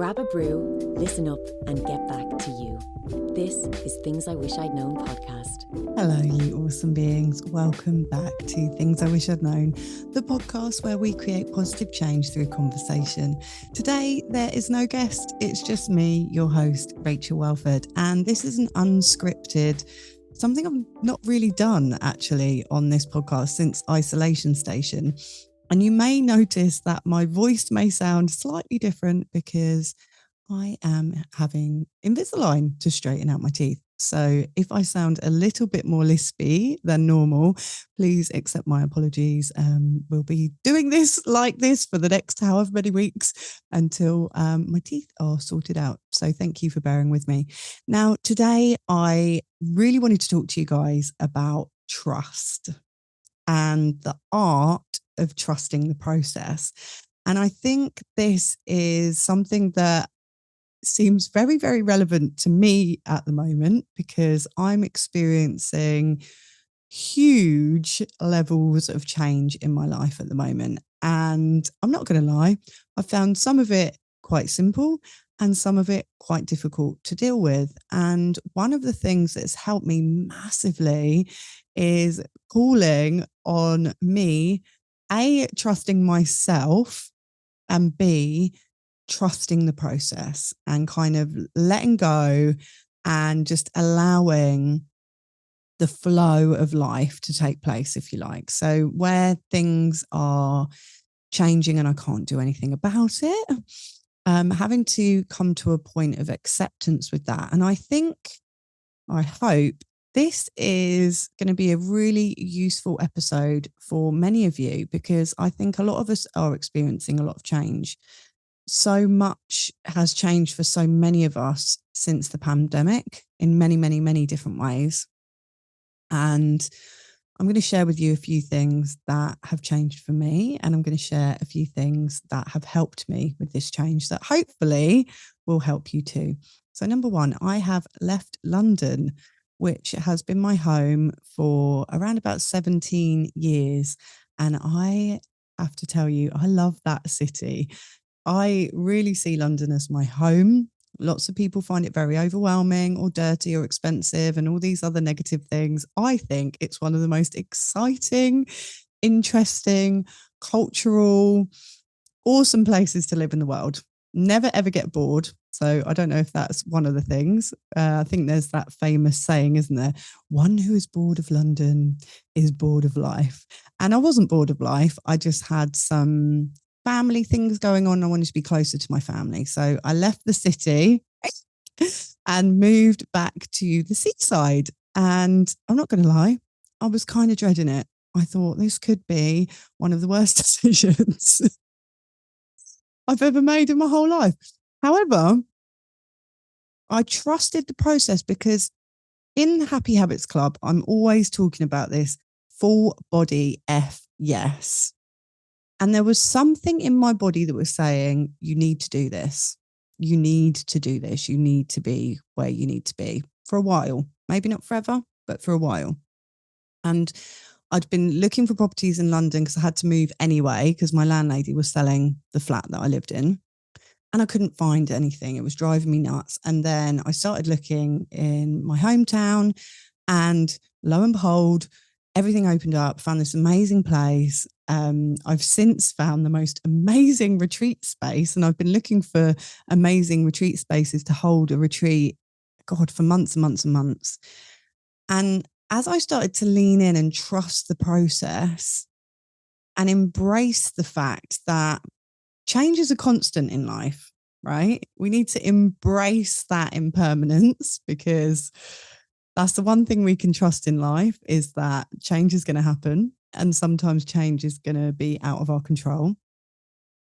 Grab a brew, listen up, and get back to you. This is Things I Wish I'd Known podcast. Hello, you awesome beings. Welcome back to Things I Wish I'd Known, the podcast where we create positive change through conversation. Today, there is no guest. It's just me, your host, Rachael Welford. And this is an unscripted, something I've not really done actually on this podcast since Isolation Station. And you may notice that my voice may sound slightly different because I am having Invisalign to straighten out my teeth. So if I sound a little bit more lispy than normal, please accept my apologies. We'll be doing this like this for the next however many weeks until my teeth are sorted out. So thank you for bearing with me. Now, today I really wanted to talk to you guys about trust and the art of trusting the process. And I think this is something that seems very, very relevant to me at the moment because I'm experiencing huge levels of change in my life at the moment. And I'm not going to lie, I found some of it quite simple and some of it quite difficult to deal with. And one of the things that's helped me massively is calling on me, A, trusting myself, and B, trusting the process and kind of letting go and just allowing the flow of life to take place, if you like. So where things are changing and I can't do anything about it, having to come to a point of acceptance with that. And I hope this is going to be a really useful episode for many of you because I think a lot of us are experiencing a lot of change. So much has changed for so many of us since the pandemic in many, many, many different ways. And I'm going to share with you a few things that have changed for me. And I'm going to share a few things that have helped me with this change that hopefully will help you too. So number one, I have left London, which has been my home for around about 17 years. And I have to tell you, I love that city. I really see London as my home. Lots of people find it very overwhelming or dirty or expensive and all these other negative things. I think it's one of the most exciting, interesting, cultural, awesome places to live in the world. Never ever get bored. So I don't know if that's one of the things. I think there's that famous saying, isn't there? One who is bored of London is bored of life. And I wasn't bored of life. I just had some family things going on. I wanted to be closer to my family. So I left the city and moved back to the seaside. And I'm not going to lie, I was kind of dreading it. I thought this could be one of the worst decisions I've ever made in my whole life. However, I trusted the process because in the Happy Habits Club, I'm always talking about this full body F yes. And there was something in my body that was saying, you need to do this. You need to do this. You need to be where you need to be for a while. Maybe not forever, but for a while. And I'd been looking for properties in London because I had to move anyway, because my landlady was selling the flat that I lived in. And I couldn't find anything. It was driving me nuts. And then I started looking in my hometown and lo and behold, everything opened up, found this amazing place. I've since found the most amazing retreat space, and I've been looking for amazing retreat spaces to hold a retreat, God, for months and months and months. And as I started to lean in and trust the process and embrace the fact that change is a constant in life, right? We need to embrace that impermanence because that's the one thing we can trust in life is that change is going to happen. And sometimes change is going to be out of our control.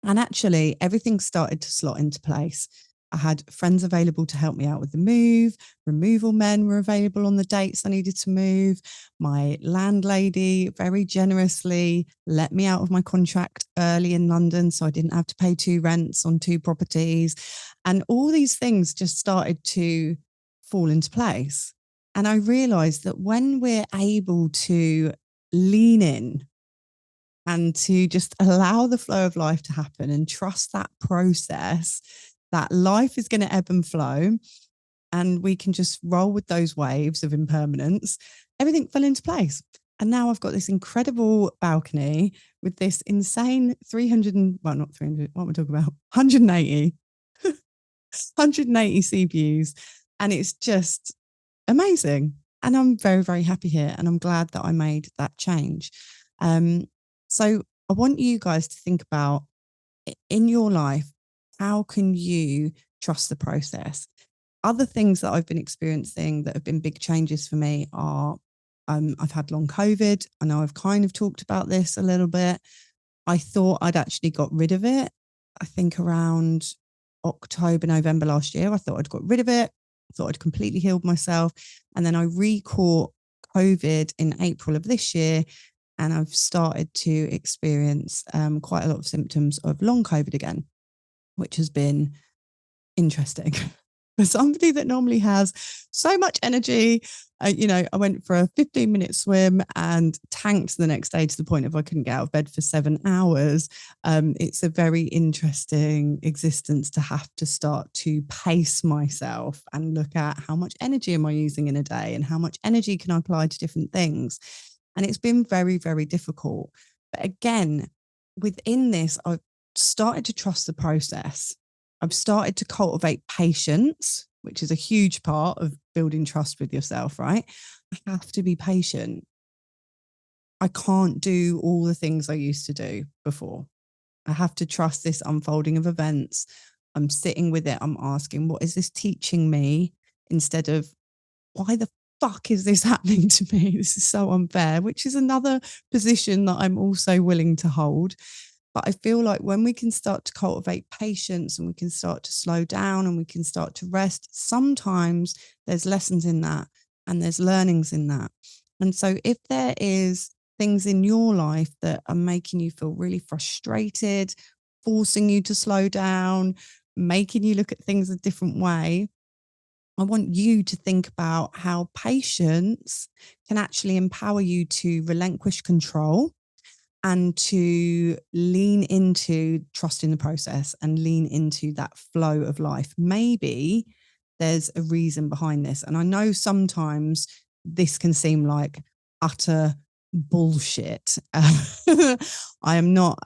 And actually, everything started to slot into place. I had friends available to help me out with the move. Removal men were available on the dates I needed to move. My landlady very generously let me out of my contract early in London, so I didn't have to pay 2 rents on 2 properties. And all these things just started to fall into place. And I realized that when we're able to lean in and to just allow the flow of life to happen and trust that process, that life is going to ebb and flow, and we can just roll with those waves of impermanence, everything fell into place. And now I've got this incredible balcony with this insane 300, well, not 300, what am I talking about? 180, 180 sea views. And it's just amazing. And I'm very, very happy here. And I'm glad that I made that change. So I want you guys to think about, in your life, how can you trust the process? Other things that I've been experiencing that have been big changes for me are, I've had long COVID. I know I've kind of talked about this a little bit. I thought I'd actually got rid of it. I think around October, November last year, I thought I'd got rid of it. I thought I'd completely healed myself. And then I re-caught COVID in April of this year. And I've started to experience quite a lot of symptoms of long COVID again, which has been interesting. For somebody that normally has so much energy, I went for a 15-minute swim and tanked the next day to the point of I couldn't get out of bed for 7 hours. It's a very interesting existence to have to start to pace myself and look at how much energy am I using in a day and how much energy can I apply to different things. And it's been very, very difficult. But again, within this, I've started to trust the process. I've started to cultivate patience, which is a huge part of building trust with yourself, right? I have to be patient. I can't do all the things I used to do before. I have to trust this unfolding of events. I'm sitting with it. I'm asking, what is this teaching me? Instead of, why the fuck is this happening to me? This is so unfair, which is another position that I'm also willing to hold. But I feel like when we can start to cultivate patience and we can start to slow down and we can start to rest, sometimes there's lessons in that and there's learnings in that. And so if there is things in your life that are making you feel really frustrated, forcing you to slow down, making you look at things a different way, I want you to think about how patience can actually empower you to relinquish control and to lean into trusting the process and lean into that flow of life. Maybe there's a reason behind this. And I know sometimes this can seem like utter bullshit. I am not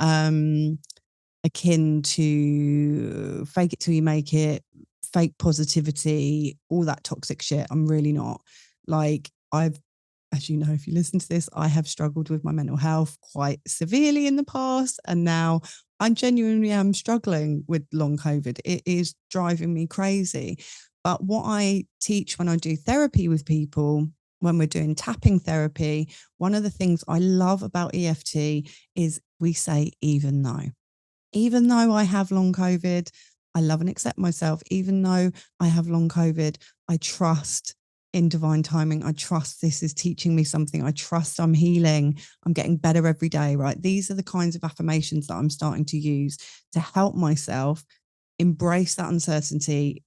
akin to fake it till you make it, fake positivity, all that toxic shit. I'm really not. Like, as you know, if you listen to this, I have struggled with my mental health quite severely in the past. And now I genuinely am struggling with long COVID. It is driving me crazy. But what I teach when I do therapy with people, when we're doing tapping therapy, one of the things I love about EFT is we say, even though I have long COVID, I love and accept myself. Even though I have long COVID, I trust in divine timing. I trust this is teaching me something. I trust I'm healing. I'm getting better every day, right? These are the kinds of affirmations that I'm starting to use to help myself embrace that uncertainty,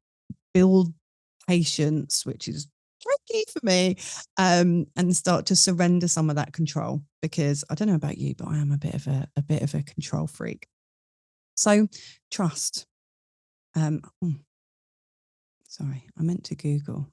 build patience, which is tricky for me, and start to surrender some of that control. Because I don't know about you, but I am a bit of a control freak. So trust. Sorry, I meant to Google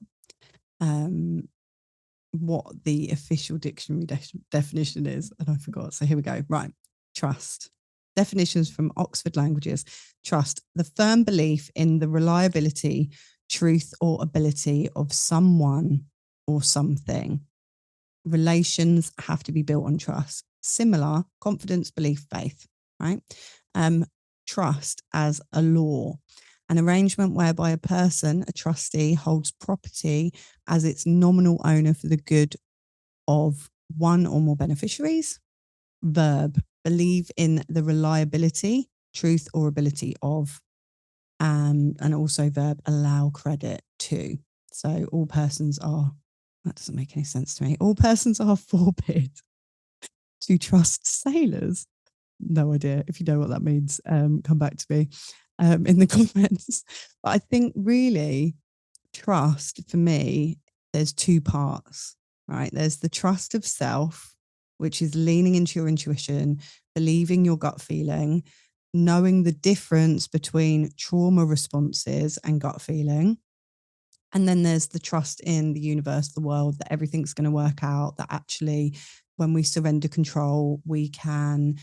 what the official dictionary definition is, and I forgot. So here we go. Right. Trust. Definitions from Oxford Languages. Trust, the firm belief in the reliability, truth, or ability of someone or something. Relations have to be built on trust. Similar, confidence, belief, faith, right? Trust as a law, an arrangement whereby a person, a trustee, holds property as its nominal owner for the good of one or more beneficiaries. Verb, believe in the reliability, truth, or ability of, and also verb, allow credit to. So all persons are, that doesn't make any sense to me. All persons are forbid to trust sailors. No idea. If you know what that means, come back to me in the comments. But I think really trust for me, there's two parts, right? There's the trust of self, which is leaning into your intuition, believing your gut feeling, knowing the difference between trauma responses and gut feeling. And then there's the trust in the universe, the world, that everything's going to work out, that actually when we surrender control, we can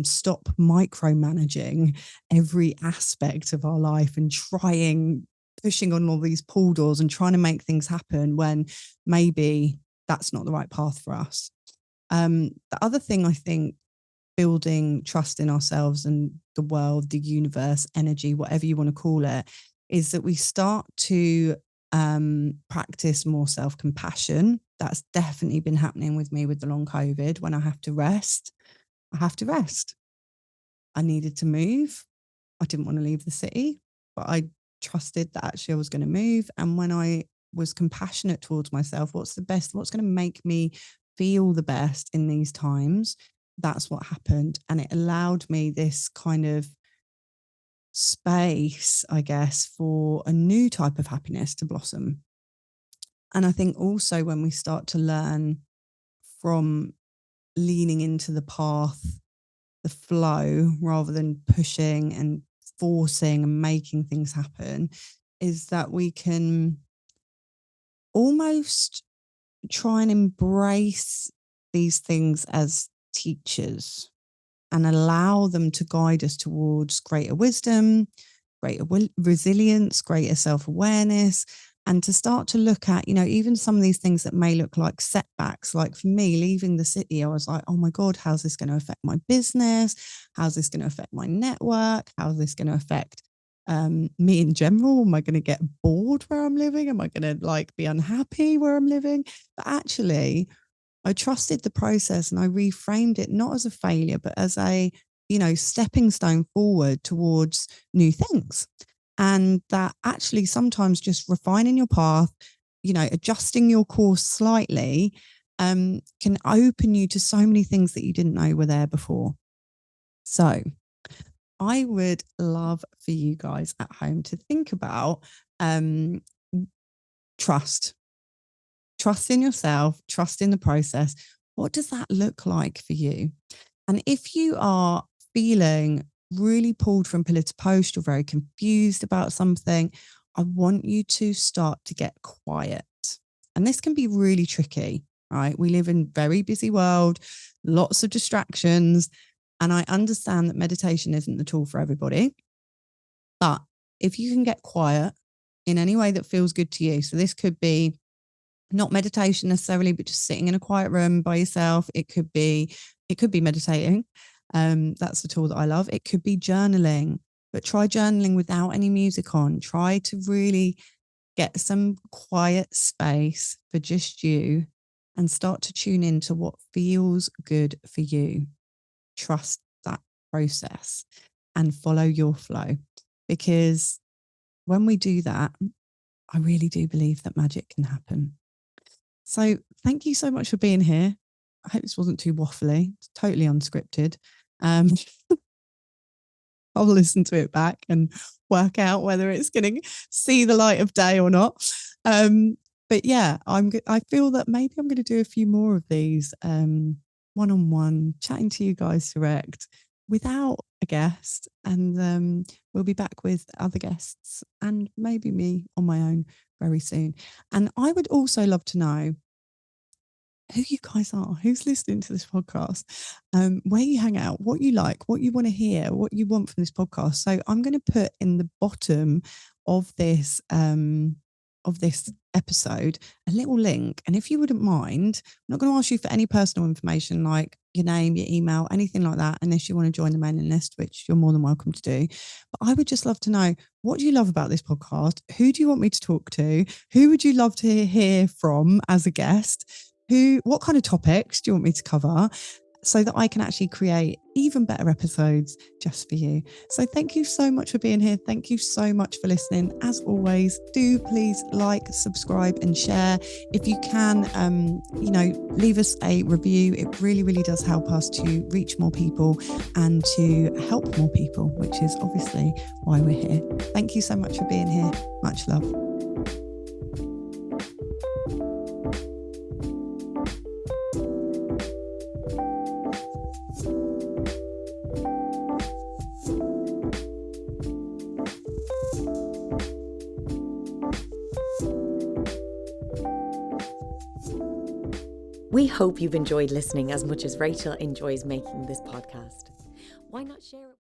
stop micromanaging every aspect of our life and pushing on all these pull doors and trying to make things happen when maybe that's not the right path for us. The other thing, I think, building trust in ourselves and the world, the universe, energy, whatever you want to call it, is that we start to practice more self-compassion. That's definitely been happening with me with the long COVID. When I have to rest, I have to rest. I needed to move. I didn't want to leave the city, but I trusted that actually I was going to move. And when I was compassionate towards myself, what's going to make me feel the best in these times? That's what happened. And it allowed me this kind of space, I guess, for a new type of happiness to blossom. And I think also when we start to learn from leaning into the path, the flow, rather than pushing and forcing and making things happen, is that we can almost try and embrace these things as teachers and allow them to guide us towards greater wisdom, greater resilience, greater self-awareness, and to start to look at, even some of these things that may look like setbacks. Like for me, leaving the city, I was like, oh my God, how's this going to affect my business? How's this going to affect my network? How's this going to affect me in general? Am I going to get bored where I'm living? Am I going to be unhappy where I'm living? But actually, I trusted the process and I reframed it not as a failure, but as a, stepping stone forward towards new things. And that actually sometimes just refining your path, adjusting your course slightly, can open you to so many things that you didn't know were there before. So I would love for you guys at home to think about trust in yourself, trust in the process. What does that look like for you? And if you are feeling really pulled from pillar to post, you're very confused about something, I want you to start to get quiet. And this can be really tricky, right? We live in a very busy world, lots of distractions. And I understand that meditation isn't the tool for everybody. But if you can get quiet in any way that feels good to you, so this could be not meditation necessarily, but just sitting in a quiet room by yourself. It could be meditating. That's the tool that I love. It could be journaling, but try journaling without any music on. Try to really get some quiet space for just you and start to tune into what feels good for you. Trust that process and follow your flow, because when we do that, I really do believe that magic can happen. So thank you so much for being here. I hope this wasn't too waffly. It's totally unscripted. I'll listen to it back and work out whether it's going to see the light of day or not. But yeah, I feel that maybe I'm going to do a few more of these one-on-one, chatting to you guys direct without a guest. And we'll be back with other guests and maybe me on my own very soon. And I would also love to know who you guys are, who's listening to this podcast, where you hang out, what you like, what you want to hear, what you want from this podcast. So I'm going to put in the bottom of this episode a little link. And if you wouldn't mind, I'm not going to ask you for any personal information like your name, your email, anything like that, unless you want to join the mailing list, which you're more than welcome to do. But I would just love to know, what do you love about this podcast? Who do you want me to talk to? Who would you love to hear from as a guest? What kind of topics do you want me to cover, so that I can actually create even better episodes just for you? So thank you so much for being here. Thank you so much for listening. As always, do please like, subscribe and share. If you can, leave us a review. It really, really does help us to reach more people and to help more people, which is obviously why we're here. Thank you so much for being here. Much love. We hope you've enjoyed listening as much as Rachel enjoys making this podcast. Why not share it?